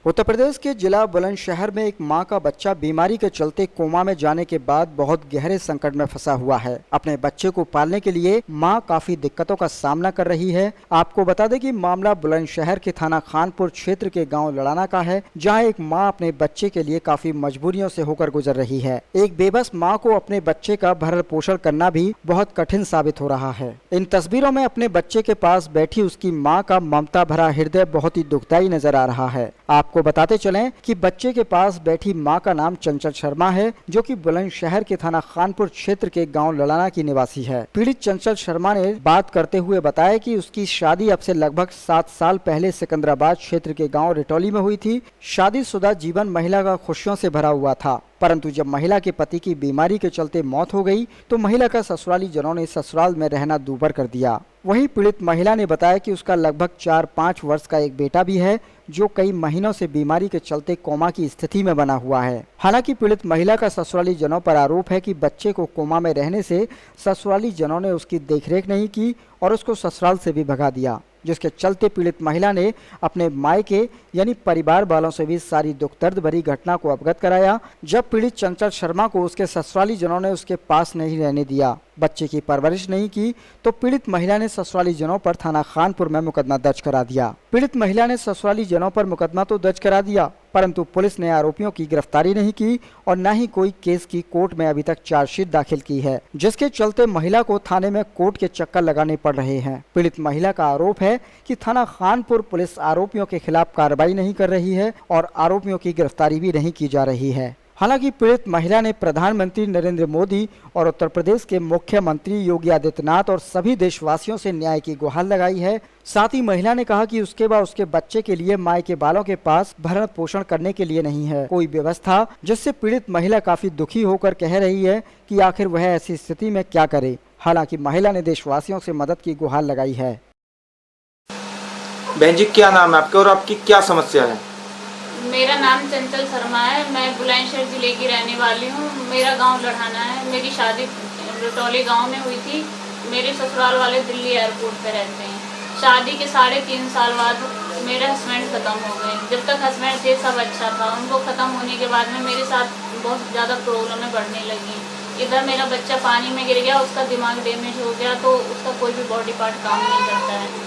उत्तर प्रदेश के जिला बुलंदशहर में एक मां का बच्चा बीमारी के चलते कोमा में जाने के बाद बहुत गहरे संकट में फंसा हुआ है। अपने बच्चे को पालने के लिए मां काफी दिक्कतों का सामना कर रही है। आपको बता दें कि मामला बुलंदशहर के थाना खानपुर क्षेत्र के गांव लड़ाना का है, जहां एक मां अपने बच्चे के लिए काफी मजबूरियों से होकर गुजर रही है। एक बेबस माँ को अपने बच्चे का भरण पोषण करना भी बहुत कठिन साबित हो रहा है। इन तस्वीरों में अपने बच्चे के पास बैठी उसकी माँ का ममता भरा हृदय बहुत ही दुखदायी नजर आ रहा है। आपको बताते चलें कि बच्चे के पास बैठी मां का नाम चंचल शर्मा है, जो कि बुलंदशहर के थाना खानपुर क्षेत्र के गांव लड़ाना की निवासी है। पीड़ित चंचल शर्मा ने बात करते हुए बताया कि उसकी शादी अब से लगभग 7 साल पहले सिकंदराबाद क्षेत्र के गांव रिटौली में हुई थी। शादीशुदा जीवन महिला का खुशियों से भरा हुआ था, परंतु जब महिला के पति की बीमारी के चलते मौत हो गई तो महिला का ससुराली जनों ने ससुराल में रहना दूभर कर दिया। वहीं पीड़ित महिला ने बताया कि उसका लगभग 4-5 वर्ष का एक बेटा भी है, जो कई महीनों से बीमारी के चलते कोमा की स्थिति में बना हुआ है। हालांकि पीड़ित महिला का ससुराली जनों पर आरोप है कि बच्चे को कोमा में रहने से ससुराली जनों ने उसकी देखरेख नहीं की और उसको ससुराल से भी भगा दिया, जिसके चलते पीड़ित महिला ने अपने मायके यानी परिवार वालों से भी सारी दुख दर्द भरी घटना को अवगत कराया। जब पीड़ित चंचल शर्मा को उसके ससुराली जनों ने उसके पास नहीं रहने दिया, बच्चे की परवरिश नहीं की, तो पीड़ित महिला ने ससुराली जनों पर थाना खानपुर में मुकदमा दर्ज करा दिया। पीड़ित महिला ने ससुराली जनों पर मुकदमा तो दर्ज करा दिया, परंतु पुलिस ने आरोपियों की गिरफ्तारी नहीं की और न ही कोई केस की कोर्ट में अभी तक चार्जशीट दाखिल की है, जिसके चलते महिला को थाने में कोर्ट के चक्कर लगाने पड़ रहे हैं। पीड़ित महिला का आरोप है कि थाना खानपुर पुलिस आरोपियों के खिलाफ कार्रवाई नहीं कर रही है और आरोपियों की गिरफ्तारी भी नहीं की जा रही है। हालांकि पीड़ित महिला ने प्रधानमंत्री नरेंद्र मोदी और उत्तर प्रदेश के मुख्यमंत्री योगी आदित्यनाथ और सभी देशवासियों से न्याय की गुहार लगाई है। साथ ही महिला ने कहा कि उसके बाद उसके बच्चे के लिए माय के बालों के पास भरण पोषण करने के लिए नहीं है कोई व्यवस्था, जिससे पीड़ित महिला काफी दुखी होकर कह रही है कि आखिर वह ऐसी स्थिति में क्या करे। हालांकि महिला ने देशवासियों से मदद की गुहार लगाई है। बहन जी, क्या नाम है आपका और आपकी क्या समस्या है? मेरा नाम चंचल शर्मा है। मैं बुलंदशहर जिले की रहने वाली हूँ। मेरा गांव लड़ाना है। मेरी शादी रिटौली गांव में हुई थी। मेरे ससुराल वाले दिल्ली एयरपोर्ट पे रहते हैं। शादी के 3.5 साल बाद मेरे हस्बैंड ख़त्म हो गए। जब तक हस्बैंड थे सब अच्छा था, उनको ख़त्म होने के बाद में मेरे साथ बहुत ज़्यादा प्रॉब्लमें बढ़ने लगी। इधर मेरा बच्चा पानी में गिर गया, उसका दिमाग डैमेज हो गया, तो उसका कोई भी बॉडी पार्ट काम नहीं करता है।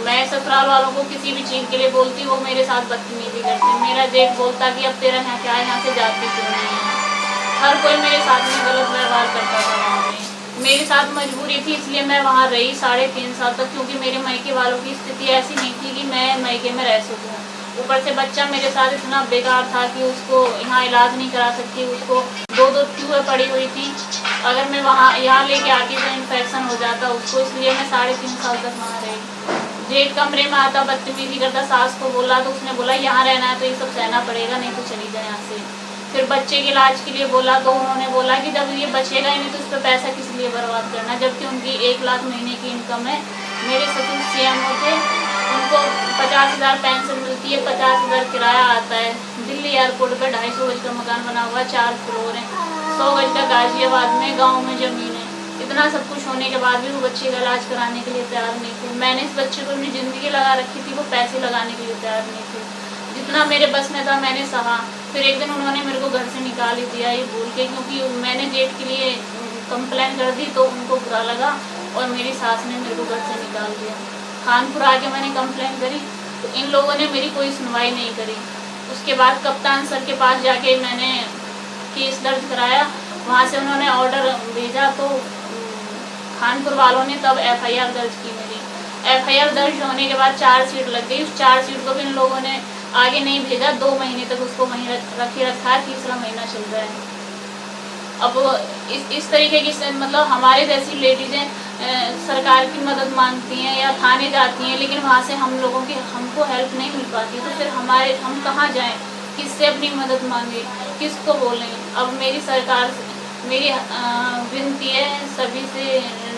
मैं ससुराल वालों को किसी भी चीज़ के लिए बोलती, वो मेरे साथ बदतमीजी करते। मेरा जेठ बोलता कि अब तेरा यहाँ क्या है, यहाँ से जाती क्यों नहीं है। हर कोई मेरे साथ में गलत व्यवहार करता था वहाँ पे। मेरे साथ मजबूरी थी, इसलिए मैं वहाँ रही 3.5 साल तक, क्योंकि मेरे मायके वालों की स्थिति ऐसी नहीं थी कि मैं मायके में रह सकूँ। ऊपर से बच्चा मेरे साथ इतना बेकार था कि उसको यहाँ इलाज नहीं करा सकती, उसको 2 ट्यूबें पड़ी हुई थी। अगर मैं यहाँ लेके आती तो इन्फेक्शन हो जाता उसको, इसलिए मैं 3.5 साल तक वहाँ रही। जेठ कमरे में आता, बदतमीजी करता। सास को बोला तो उसने बोला यहाँ रहना है तो ये सब सहना पड़ेगा, नहीं तो चली जाए यहाँ से। फिर बच्चे के इलाज के लिए बोला तो उन्होंने बोला कि जब ये बचेगा ही नहीं तो उस पर पैसा किस लिए बर्बाद करना, जबकि उनकी 1 लाख महीने की इनकम है। मेरे ससुर CMO थे, उनको 50,000 पेंशन मिलती है, 50,000 किराया आता है। दिल्ली एयरपोर्ट पर 250 गज का मकान बना हुआ, 4 फ्लोर है। 100 गज का गाजियाबाद में गाँव में ज़मीन है। इतना सब कुछ होने के बाद भी वो बच्चे का इलाज कराने के लिए तैयार नहीं थे। मैंने इस बच्चे को अपनी ज़िंदगी लगा रखी थी, वो पैसे लगाने के लिए तैयार नहीं थे। जितना मेरे बस में था मैंने सहा। फिर एक दिन उन्होंने मेरे को घर से निकाल ही दिया ये बोल के, क्योंकि मैंने जेठ के लिए कंप्लेन कर दी तो उनको बुरा लगा और मेरी सास ने मेरे को घर से निकाल दिया। खानपुर आके मैंने कंप्लेन करी तो इन लोगों ने मेरी कोई सुनवाई नहीं करी। उसके बाद कप्तान सर के पास जाके मैंने केस दर्ज कराया, वहाँ से उन्होंने ऑर्डर भेजा तो खानपुर वालों ने तब FIR दर्ज की। मेरी FIR दर्ज होने के बाद चार्जशीट लग गई। उस चार्जशीट को भी इन लोगों ने आगे नहीं भेजा। 2 महीने तक उसको वहीं रखे रखा, 3रा महीना चल रहा है। अब इस तरीके की मतलब हमारे जैसी लेडीज़ें सरकार की मदद मांगती हैं या थाने जाती हैं, लेकिन वहाँ से हमको हेल्प नहीं मिल पाती। तो फिर हम कहाँ जाएँ, किससे अपनी मदद मांगे, किसको बोलें। अब मेरी सरकार मेरी विनती है सभी से,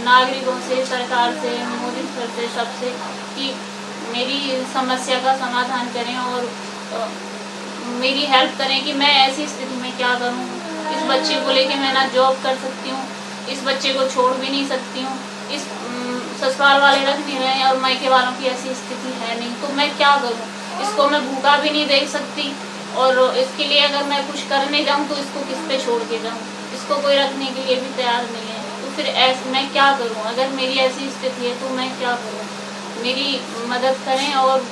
नागरिकों से, सरकार से, मोदी सर से, सबसे कि मेरी समस्या का समाधान करें और मेरी हेल्प करें कि मैं ऐसी स्थिति में क्या करूं। इस बच्चे को लेके मैं ना जॉब कर सकती हूं, इस बच्चे को छोड़ भी नहीं सकती हूं, इस ससुराल वाले रख नहीं रहे और मायके वालों की ऐसी स्थिति है नहीं, तो मैं क्या करूं। इसको मैं भूखा भी नहीं देख सकती, और इसके लिए अगर मैं कुछ करने जाऊँ तो इसको किस पे छोड़ के जाऊँ, इसको कोई रखने के लिए भी तैयार नहीं है। तो फिर ऐसे मैं क्या करूँ? अगर मेरी ऐसी स्थिति है तो मैं क्या करूँ? मेरी मदद करें और